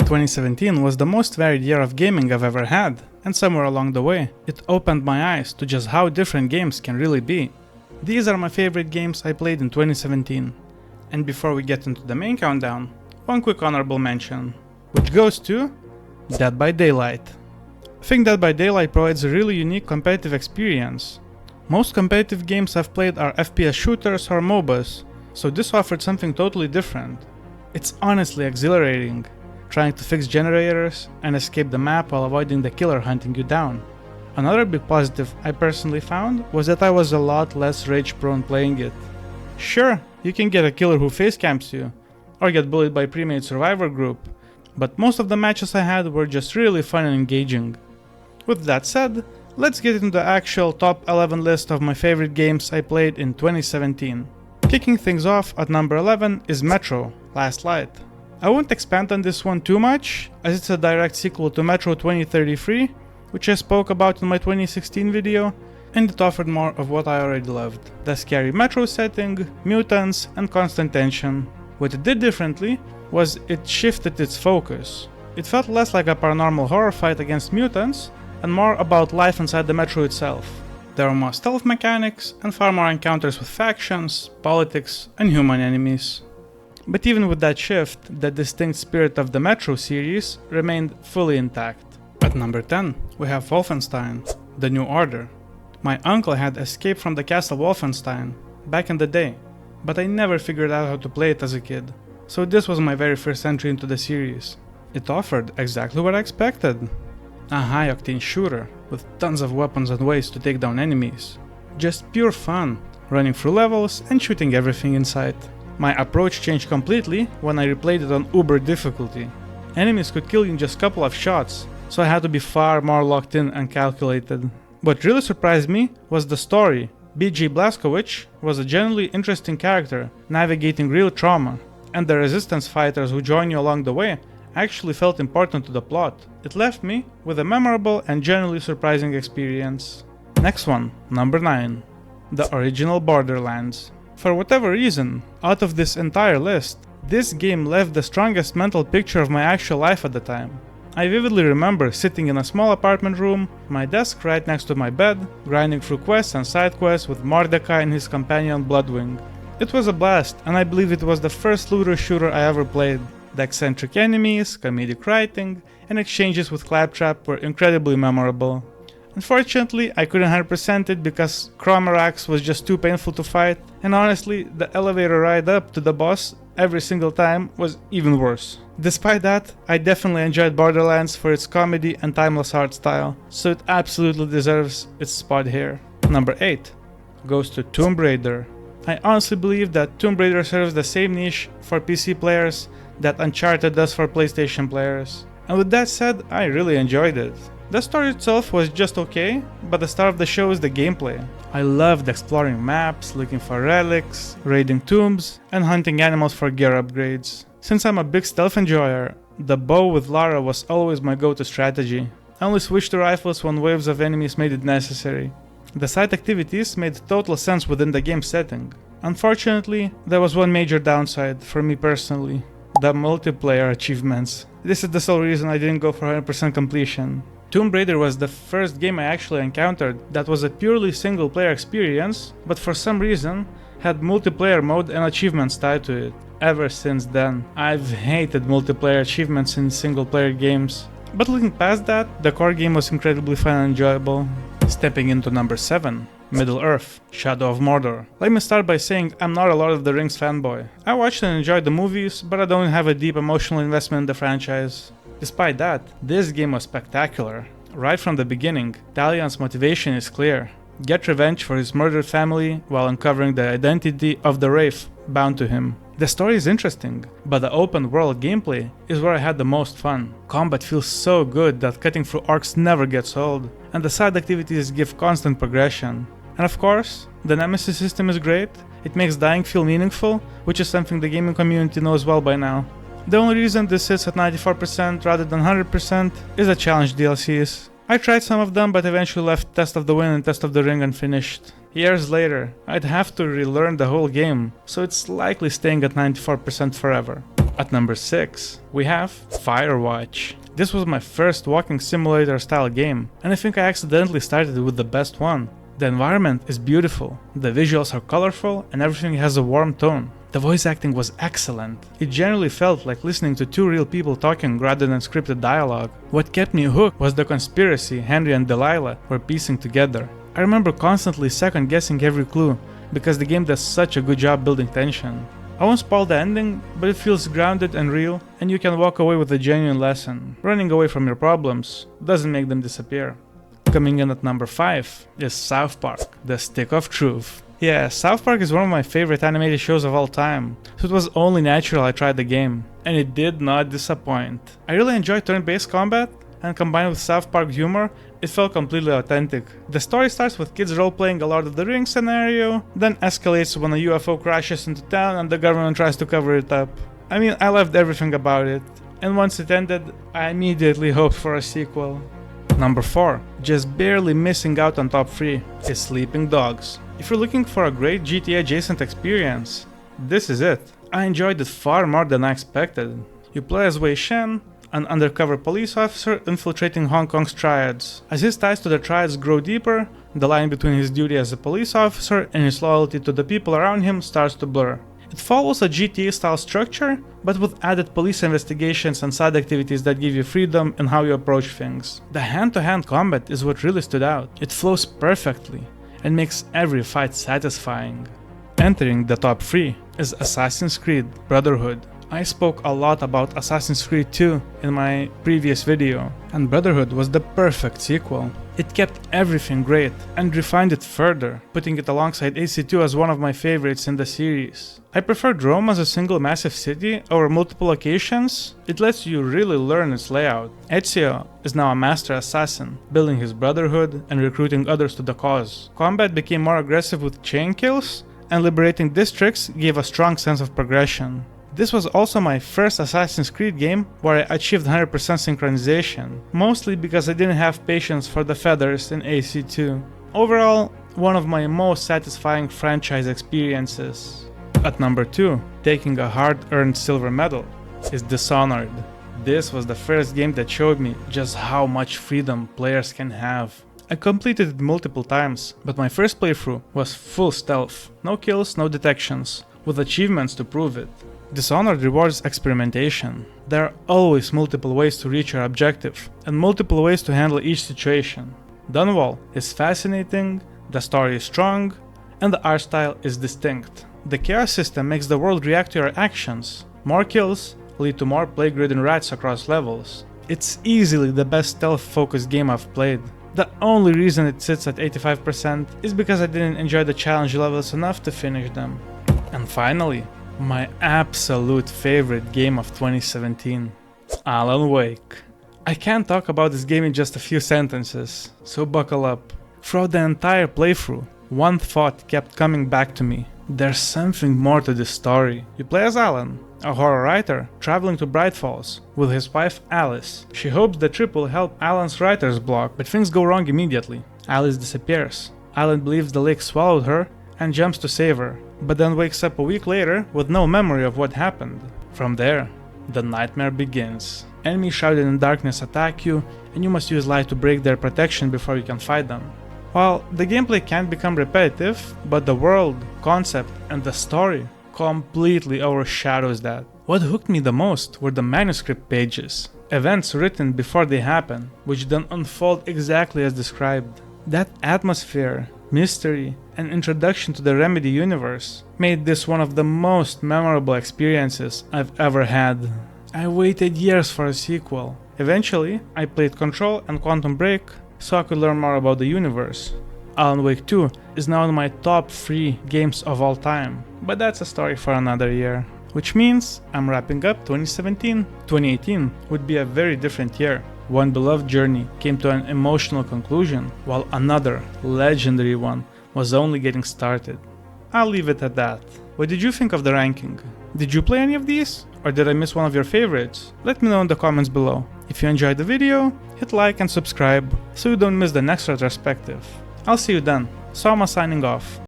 2017 was the most varied year of gaming I've ever had, and somewhere along the way, it opened my eyes to just how different games can really be. These are my favorite games I played in 2017. And before we get into the main countdown, one quick honorable mention, which goes to Dead by Daylight. I think Dead by Daylight provides a really unique competitive experience. Most competitive games I've played are FPS shooters or MOBAs, so this offered something totally different. It's honestly exhilarating, trying to fix generators and escape the map while avoiding the killer hunting you down. Another big positive I personally found was that I was a lot less rage prone playing it. Sure, you can get a killer who face camps you, or get bullied by a pre-made survivor group, but most of the matches I had were just really fun and engaging. With that said, let's get into the actual top 11 list of my favorite games I played in 2017. Kicking things off at number 11 is Metro: Last Light. I won't expand on this one too much, as it's a direct sequel to Metro 2033, which I spoke about in my 2016 video, and it offered more of what I already loved: the scary Metro setting, mutants, and constant tension. What it did differently was it shifted its focus. It felt less like a paranormal horror fight against mutants, and more about life inside the Metro itself. There were more stealth mechanics, and far more encounters with factions, politics, and human enemies. But even with that shift, the distinct spirit of the Metro series remained fully intact. At number 10, we have Wolfenstein: The New Order. My uncle had escaped from the castle Wolfenstein back in the day, but I never figured out how to play it as a kid, so this was my very first entry into the series. It offered exactly what I expected: a high-octane shooter with tons of weapons and ways to take down enemies. Just pure fun, running through levels and shooting everything in sight. My approach changed completely when I replayed it on Uber difficulty. Enemies could kill you in just a couple of shots, so I had to be far more locked in and calculated. What really surprised me was the story. B.J. Blazkowicz was a genuinely interesting character, navigating real trauma, and the resistance fighters who join you along the way actually felt important to the plot. It left me with a memorable and genuinely surprising experience. Next one, number 9. The original Borderlands. For whatever reason, out of this entire list, this game left the strongest mental picture of my actual life at the time. I vividly remember sitting in a small apartment room, my desk right next to my bed, grinding through quests and side quests with Mordecai and his companion Bloodwing. It was a blast, and I believe it was the first looter shooter I ever played. The eccentric enemies, comedic writing, and exchanges with Claptrap were incredibly memorable. Unfortunately, I couldn't 100% it because Cromerax was just too painful to fight, and honestly, the elevator ride up to the boss every single time was even worse. Despite that, I definitely enjoyed Borderlands for its comedy and timeless art style, so it absolutely deserves its spot here. Number 8 goes to Tomb Raider. I honestly believe that Tomb Raider serves the same niche for PC players that Uncharted does for PlayStation players. And with that said, I really enjoyed it. The story itself was just okay, but the star of the show is the gameplay. I loved exploring maps, looking for relics, raiding tombs, and hunting animals for gear upgrades. Since I'm a big stealth enjoyer, the bow with Lara was always my go-to strategy. I only switched to rifles when waves of enemies made it necessary. The side activities made total sense within the game setting. Unfortunately, there was one major downside for me personally: the multiplayer achievements. This is the sole reason I didn't go for 100% completion. Tomb Raider was the first game I actually encountered that was a purely single player experience, but for some reason had multiplayer mode and achievements tied to it. Ever since then, I've hated multiplayer achievements in single player games. But looking past that, the core game was incredibly fun and enjoyable. Stepping into number 7. Middle-earth: Shadow of Mordor. Let me start by saying I'm not a Lord of the Rings fanboy. I watched and enjoyed the movies, but I don't have a deep emotional investment in the franchise. Despite that, this game was spectacular. Right from the beginning, Talian's motivation is clear: get revenge for his murdered family while uncovering the identity of the Wraith bound to him. The story is interesting, but the open world gameplay is where I had the most fun. Combat feels so good that cutting through orcs never gets old, and the side activities give constant progression. And of course, the Nemesis system is great. It makes dying feel meaningful, which is something the gaming community knows well by now. The only reason this sits at 94% rather than 100% is the challenge DLCs. I tried some of them, but eventually left Test of the Wind and Test of the Ring unfinished. Years later, I'd have to relearn the whole game, so it's likely staying at 94% forever. At number 6, we have Firewatch. This was my first walking simulator style game, and I think I accidentally started with the best one. The environment is beautiful, the visuals are colorful, and everything has a warm tone. The voice acting was excellent. It generally felt like listening to two real people talking rather than scripted dialogue. What kept me hooked was the conspiracy Henry and Delilah were piecing together. I remember constantly second guessing every clue, because the game does such a good job building tension. I won't spoil the ending, but it feels grounded and real, and you can walk away with a genuine lesson. Running away from your problems doesn't make them disappear. Coming in at number 5 is South Park, The Stick of Truth. Yeah, South Park is one of my favorite animated shows of all time, so it was only natural I tried the game, and it did not disappoint. I really enjoyed turn-based combat, and combined with South Park humor, it felt completely authentic. The story starts with kids role-playing a Lord of the Rings scenario, then escalates when a UFO crashes into town and the government tries to cover it up. I mean, I loved everything about it, and once it ended, I immediately hoped for a sequel. Number 4, just barely missing out on top 3, is Sleeping Dogs. If you're looking for a great GTA adjacent experience, this is it. I enjoyed it far more than I expected. You play as Wei Shen, an undercover police officer infiltrating Hong Kong's triads. As his ties to the triads grow deeper, the line between his duty as a police officer and his loyalty to the people around him starts to blur. It follows a GTA-style structure, but with added police investigations and side activities that give you freedom in how you approach things. The hand-to-hand combat is what really stood out. It flows perfectly and makes every fight satisfying. Entering the top 3 is Assassin's Creed Brotherhood. I spoke a lot about Assassin's Creed 2 in my previous video, and Brotherhood was the perfect sequel. It kept everything great and refined it further, putting it alongside AC2 as one of my favorites in the series. I preferred Rome as a single massive city over multiple locations. It lets you really learn its layout. Ezio is now a master assassin, building his Brotherhood and recruiting others to the cause. Combat became more aggressive with chain kills, and liberating districts gave a strong sense of progression. This was also my first Assassin's Creed game where I achieved 100% synchronization, mostly because I didn't have patience for the feathers in AC2. Overall, one of my most satisfying franchise experiences. At number 2, taking a hard-earned silver medal, is Dishonored. This was the first game that showed me just how much freedom players can have. I completed it multiple times, but my first playthrough was full stealth, no kills, no detections, with achievements to prove it. Dishonored rewards experimentation. There are always multiple ways to reach your objective, and multiple ways to handle each situation. Dunwall is fascinating, the story is strong, and the art style is distinct. The chaos system makes the world react to your actions. More kills lead to more plague-ridden rats across levels. It's easily the best stealth-focused game I've played. The only reason it sits at 85% is because I didn't enjoy the challenge levels enough to finish them. And finally, my absolute favorite game of 2017, Alan Wake. I can't talk about this game in just a few sentences, so buckle up. Throughout the entire playthrough, one thought kept coming back to me. There's something more to this story. You play as Alan, a horror writer traveling to Bright Falls with his wife Alice. She hopes the trip will help Alan's writer's block, but things go wrong immediately. Alice disappears. Alan believes the lake swallowed her and jumps to save her, but then wakes up a week later with no memory of what happened. From there, the nightmare begins. Enemies shrouded in darkness attack you, and you must use light to break their protection before you can fight them. While the gameplay can become repetitive, but the world, concept, and the story completely overshadows that. What hooked me the most were the manuscript pages, events written before they happen, which then unfold exactly as described. That atmosphere, mystery, and introduction to the Remedy universe made this one of the most memorable experiences I've ever had. I waited years for a sequel. Eventually, I played Control and Quantum Break so I could learn more about the universe. Alan Wake 2 is now in my top 3 games of all time, but that's a story for another year. Which means I'm wrapping up 2017. 2018 would be a very different year. One beloved journey came to an emotional conclusion, while another legendary one was only getting started. I'll leave it at that. What did you think of the ranking? Did you play any of these? Or did I miss one of your favorites? Let me know in the comments below. If you enjoyed the video, hit like and subscribe so you don't miss the next retrospective. I'll see you then. Soma signing off.